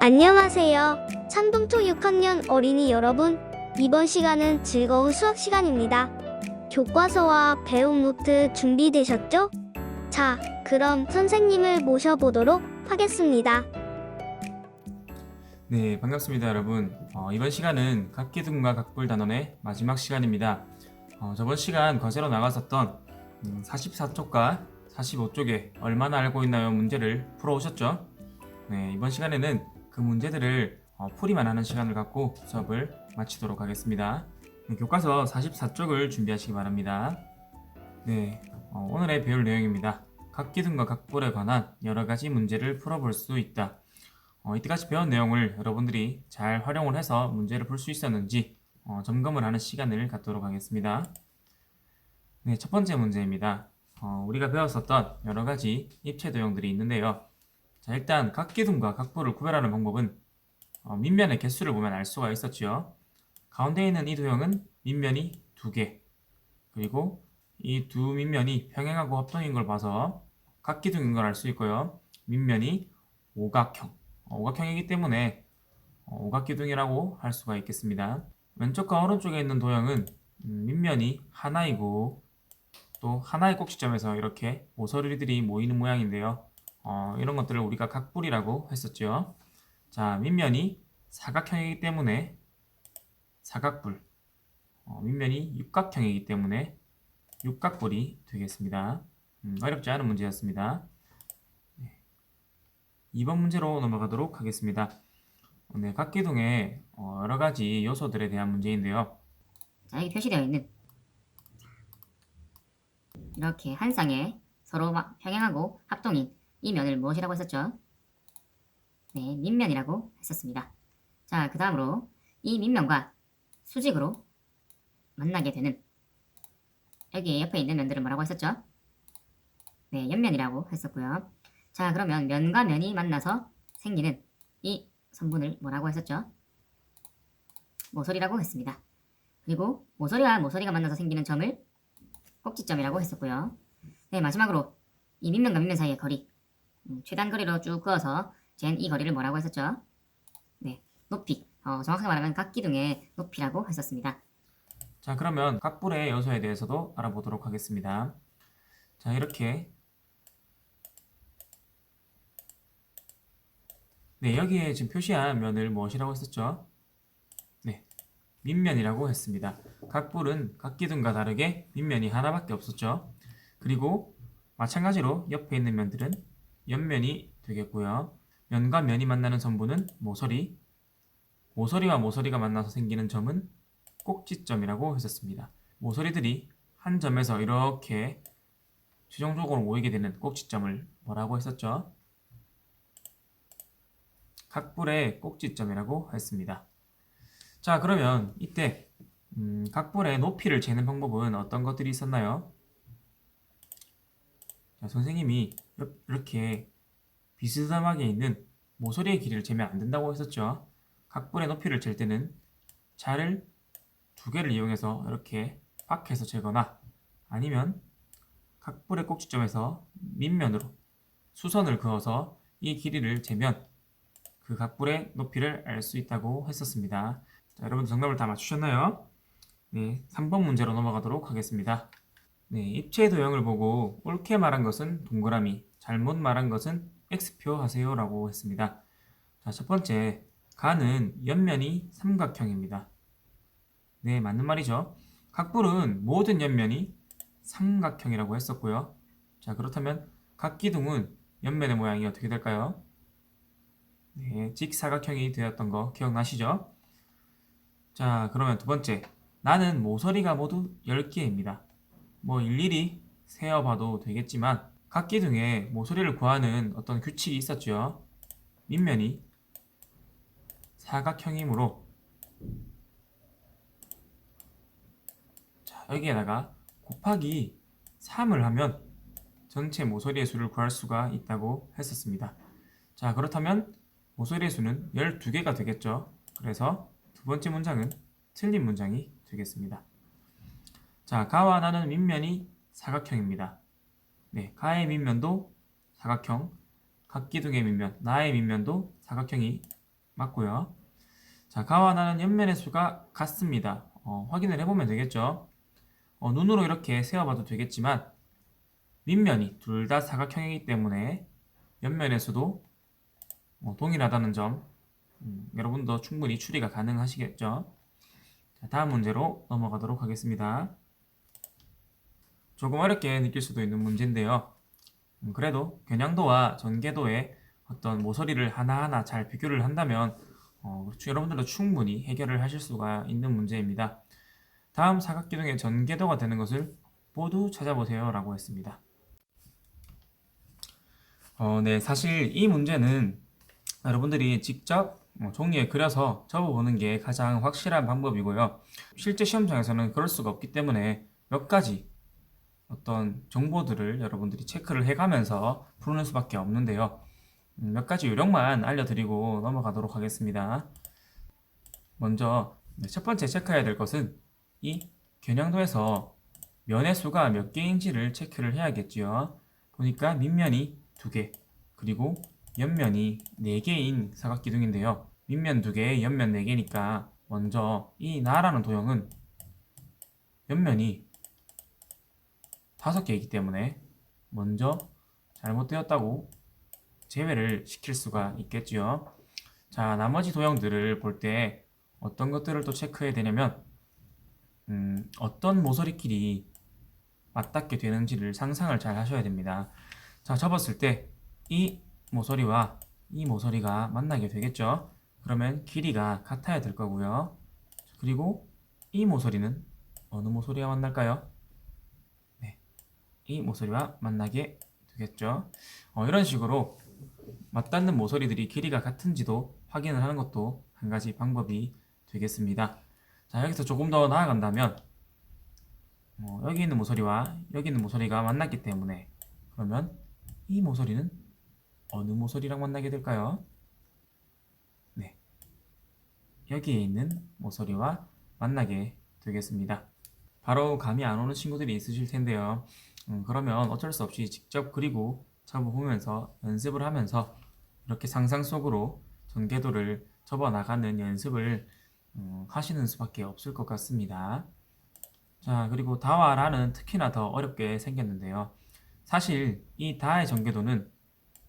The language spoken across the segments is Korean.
안녕하세요. 참동초 6학년 어린이 여러분, 이번 시간은 즐거운 수학 시간입니다. 교과서와 배움 노트 준비되셨죠? 자, 그럼 선생님을 모셔보도록 하겠습니다. 네, 반갑습니다, 여러분. 이번 시간은 각기둥과 각불단원의 마지막 시간입니다. 저번 시간 과제로 나갔었던 44쪽과 45쪽에 얼마나 알고 있나요? 문제를 풀어오셨죠? 네, 이번 시간에는 그 문제들을 풀이만 하는 시간을 갖고 수업을 마치도록 하겠습니다. 네, 교과서 44쪽을 준비하시기 바랍니다. 네, 오늘의 배울 내용입니다. 각기둥과 각불에 관한 여러 가지 문제를 풀어볼 수 있다. 이때까지 배운 내용을 여러분들이 잘 활용을 해서 문제를 풀 수 있었는지 점검을 하는 시간을 갖도록 하겠습니다. 네, 첫 번째 문제입니다. 우리가 배웠었던 여러 가지 입체 도형들이 있는데요. 자, 일단 각기둥과 각불을 구별하는 방법은 밑면의 개수를 보면 알 수가 있었죠. 가운데 있는 이 도형은 밑면이 2개, 그리고 이 두 밑면이 평행하고 합동인 걸 봐서 각기둥인 걸 알 수 있고요. 밑면이 오각형, 오각형이기 때문에 오각기둥이라고 할 수가 있겠습니다. 왼쪽과 오른쪽에 있는 도형은 밑면이 하나이고 또 하나의 꼭지점에서 이렇게 모서리들이 모이는 모양인데요. 이런 것들을 우리가 각불이라고 했었죠. 자, 밑면이 사각형이기 때문에 사각불, 밑면이 육각형이기 때문에 육각불이 되겠습니다. 어렵지 않은 문제였습니다. 네. 2번 문제로 넘어가도록 하겠습니다. 네, 각기둥의 여러 가지 요소들에 대한 문제인데요. 자, 여기 표시되어 있는 이렇게 한 쌍의 서로 평행하고 합동인 이 면을 무엇이라고 했었죠? 네, 밑면이라고 했었습니다. 자, 그 다음으로 이 밑면과 수직으로 만나게 되는 여기 옆에 있는 면들은 뭐라고 했었죠? 네, 옆면이라고 했었고요. 자, 그러면 면과 면이 만나서 생기는 이 선분을 뭐라고 했었죠? 모서리라고 했습니다. 그리고 모서리와 모서리가 만나서 생기는 점을 꼭지점이라고 했었고요. 네, 마지막으로 이 밑면과 밑면 사이의 거리, 최단 거리로 쭉 그어서 잰 이 거리를 뭐라고 했었죠? 네, 높이, 정확하게 말하면 각기둥의 높이라고 했었습니다. 자, 그러면 각불의 요소에 대해서도 알아보도록 하겠습니다. 자, 이렇게 네, 여기에 지금 표시한 면을 무엇이라고 했었죠? 네, 밑면이라고 했습니다. 각불은 각기둥과 다르게 밑면이 하나밖에 없었죠. 그리고 마찬가지로 옆에 있는 면들은 옆면이 되겠고요. 면과 면이 만나는 선분은 모서리, 모서리와 모서리가 만나서 생기는 점은 꼭지점이라고 했었습니다. 모서리들이 한 점에서 이렇게 최종적으로 모이게 되는 꼭지점을 뭐라고 했었죠? 각불의 꼭지점이라고 했습니다. 자, 그러면 이때 각불의 높이를 재는 방법은 어떤 것들이 있었나요? 자, 선생님이 이렇게 비스듬하게 있는 모서리의 길이를 재면 안 된다고 했었죠. 각불의 높이를 잴 때는 자를 2개를 이용해서 이렇게 밖에서 재거나 아니면 각불의 꼭지점에서 밑면으로 수선을 그어서 이 길이를 재면 그 각불의 높이를 알 수 있다고 했었습니다. 자, 여러분 정답을 다 맞추셨나요? 네, 3번 문제로 넘어가도록 하겠습니다. 네, 입체 도형을 보고 옳게 말한 것은 동그라미, 잘못 말한 것은 X표 하세요 라고 했습니다. 자, 첫 번째, 가는 옆면이 삼각형입니다. 네, 맞는 말이죠. 각불은 모든 옆면이 삼각형이라고 했었고요. 자, 그렇다면 각기둥은 옆면의 모양이 어떻게 될까요? 네, 직사각형이 되었던 거 기억나시죠? 자, 그러면 두 번째, 나는 모서리가 모두 10개입니다. 뭐 일일이 세어봐도 되겠지만 각기둥에 모서리를 구하는 어떤 규칙이 있었죠. 밑면이 사각형이므로 자, 여기에다가 곱하기 3을 하면 전체 모서리의 수를 구할 수가 있다고 했었습니다. 자, 그렇다면 모서리의 수는 12개가 되겠죠. 그래서 두 번째 문장은 틀린 문장이 되겠습니다. 자, 가와 나는 밑면이 사각형입니다. 네, 가의 밑면도 사각형, 각기둥의 밑면, 나의 밑면도 사각형이 맞고요. 자, 가와 나는 옆면의 수가 같습니다. 확인을 해보면 되겠죠. 눈으로 이렇게 세어봐도 되겠지만 밑면이 둘 다 사각형이기 때문에 옆면의 수도 동일하다는 점 여러분도 충분히 추리가 가능하시겠죠. 자, 다음 문제로 넘어가도록 하겠습니다. 조금 어렵게 느낄 수도 있는 문제인데요. 그래도 겨냥도와 전개도의 어떤 모서리를 하나하나 잘 비교를 한다면 여러분들도 충분히 해결을 하실 수가 있는 문제입니다. 다음 사각기둥의 전개도가 되는 것을 모두 찾아보세요 라고 했습니다. 네, 사실 이 문제는 여러분들이 직접 종이에 그려서 접어보는 게 가장 확실한 방법이고요. 실제 시험장에서는 그럴 수가 없기 때문에 몇 가지 어떤 정보들을 여러분들이 체크를 해가면서 푸는 수밖에 없는데요. 몇 가지 요령만 알려드리고 넘어가도록 하겠습니다. 먼저 첫 번째 체크해야 될 것은 이 겨냥도에서 면의 수가 몇 개인지를 체크를 해야겠지요. 보니까 밑면이 2개, 그리고 옆면이 4개인 사각기둥인데요. 밑면 2개, 옆면 4개니까 먼저 이 나라는 도형은 옆면이 5개이기 때문에 먼저 잘못되었다고 제외를 시킬 수가 있겠지요. 자, 나머지 도형들을 볼 때 어떤 것들을 또 체크해야 되냐면 어떤 모서리끼리 맞닿게 되는지를 상상을 잘 하셔야 됩니다. 자, 접었을 때 이 모서리와 이 모서리가 만나게 되겠죠. 그러면 길이가 같아야 될 거고요. 그리고 이 모서리는 어느 모서리와 만날까요? 네, 이 모서리와 만나게 되겠죠. 이런 식으로 맞닿는 모서리들이 길이가 같은지도 확인을 하는 것도 한 가지 방법이 되겠습니다. 자, 여기서 조금 더 나아간다면 여기 있는 모서리와 여기 있는 모서리가 만났기 때문에 그러면 이 모서리는 어느 모서리랑 만나게 될까요? 네, 여기에 있는 모서리와 만나게 되겠습니다. 바로 감이 안 오는 친구들이 있으실 텐데요. 그러면 어쩔 수 없이 직접 그리고 접어보면서 연습을 하면서 이렇게 상상 속으로 전개도를 접어 나가는 연습을 하시는 수밖에 없을 것 같습니다. 자, 그리고 다와 라는 특히나 더 어렵게 생겼는데요. 사실 이 다의 전개도는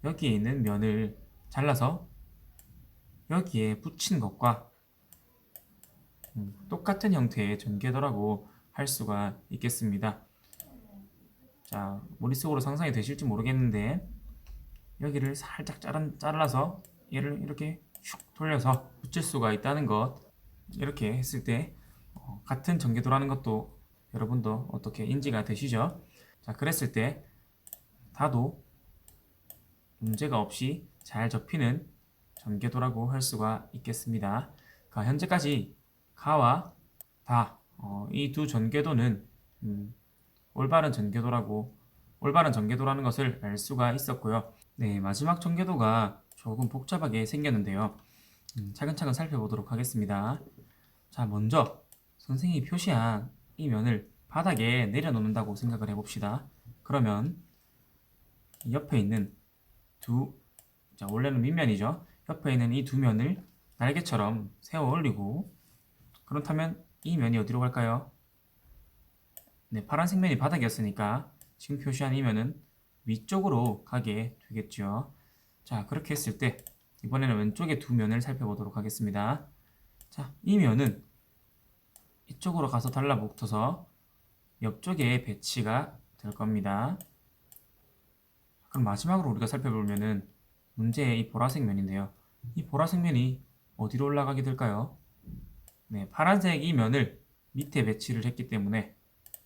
여기에 있는 면을 잘라서 여기에 붙인 것과 똑같은 형태의 전개도라고 할 수가 있겠습니다. 자, 머릿속으로 상상이 되실지 모르겠는데 여기를 살짝 잘라서 얘를 이렇게 슉 돌려서 붙일 수가 있다는 것, 이렇게 했을 때 같은 전개도라는 것도 여러분도 어떻게 인지가 되시죠? 자, 그랬을 때 다도 문제가 없이 잘 접히는 전개도라고 할 수가 있겠습니다. 현재까지 가와 다, 이 두 전개도는 올바른 전개도라는 것을 알 수가 있었고요. 네, 마지막 전개도가 조금 복잡하게 생겼는데요. 차근차근 살펴보도록 하겠습니다. 자, 먼저 선생님이 표시한 이 면을 바닥에 내려놓는다고 생각을 해봅시다. 그러면 옆에 있는 자, 원래는 밑면이죠. 옆에 있는 이 두 면을 날개처럼 세워 올리고, 그렇다면 이 면이 어디로 갈까요? 네, 파란색 면이 바닥이었으니까 지금 표시한 이 면은 위쪽으로 가게 되겠죠. 자, 그렇게 했을 때 이번에는 왼쪽의 두 면을 살펴보도록 하겠습니다. 자, 이 면은 이쪽으로 가서 달라붙어서 옆쪽에 배치가 될 겁니다. 그럼 마지막으로 우리가 살펴볼 면은 문제의 이 보라색 면인데요. 이 보라색 면이 어디로 올라가게 될까요? 네, 파란색 이 면을 밑에 배치를 했기 때문에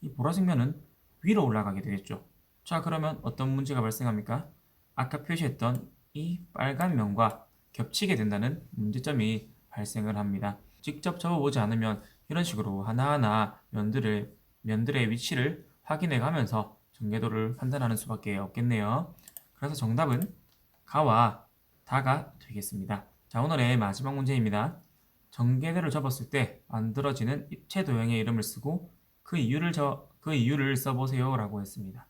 이 보라색 면은 위로 올라가게 되겠죠. 자, 그러면 어떤 문제가 발생합니까? 아까 표시했던 이 빨간 면과 겹치게 된다는 문제점이 발생을 합니다. 직접 접어보지 않으면 이런 식으로 하나하나 면들의 위치를 확인해 가면서 전개도를 판단하는 수밖에 없겠네요. 그래서 정답은 가와 다가 되겠습니다. 자, 오늘의 마지막 문제입니다. 전개도를 접었을 때 만들어지는 입체 도형의 이름을 쓰고 그 이유를 써보세요 라고 했습니다.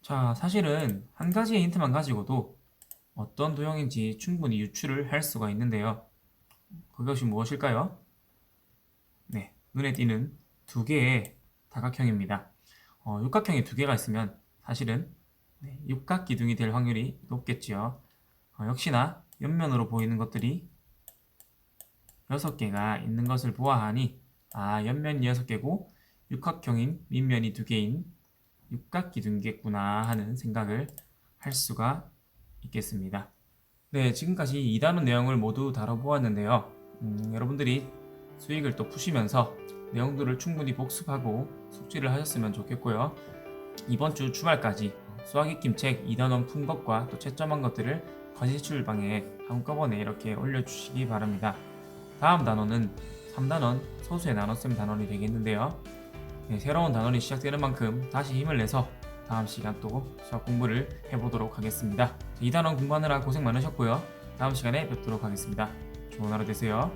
자, 사실은 한 가지의 힌트만 가지고도 어떤 도형인지 충분히 유추를 할 수가 있는데요. 그것이 무엇일까요? 네, 눈에 띄는 두 개의 다각형입니다. 육각형이 두 개가 있으면 사실은 육각기둥이 될 확률이 높겠지요. 역시나 옆면으로 보이는 것들이 6개가 있는 것을 보아하니 옆면이 6개고 육각형인 밑면이 2개인 육각기둥이겠구나 하는 생각을 할 수가 있겠습니다. 네, 지금까지 2단원 내용을 모두 다뤄보았는데요. 여러분들이 수익을 또 푸시면서 내용들을 충분히 복습하고 숙지를 하셨으면 좋겠고요. 이번 주 주말까지 수학익힘 책 2단원 푼 것과 또 채점한 것들을 과제출방에 한꺼번에 이렇게 올려주시기 바랍니다. 다음 단원은 3단원 소수의 나눗셈 단원이 되겠는데요. 네, 새로운 단원이 시작되는 만큼 다시 힘을 내서 다음 시간 또 수학 공부를 해보도록 하겠습니다. 2단원 공부하느라 고생 많으셨고요. 다음 시간에 뵙도록 하겠습니다. 좋은 하루 되세요.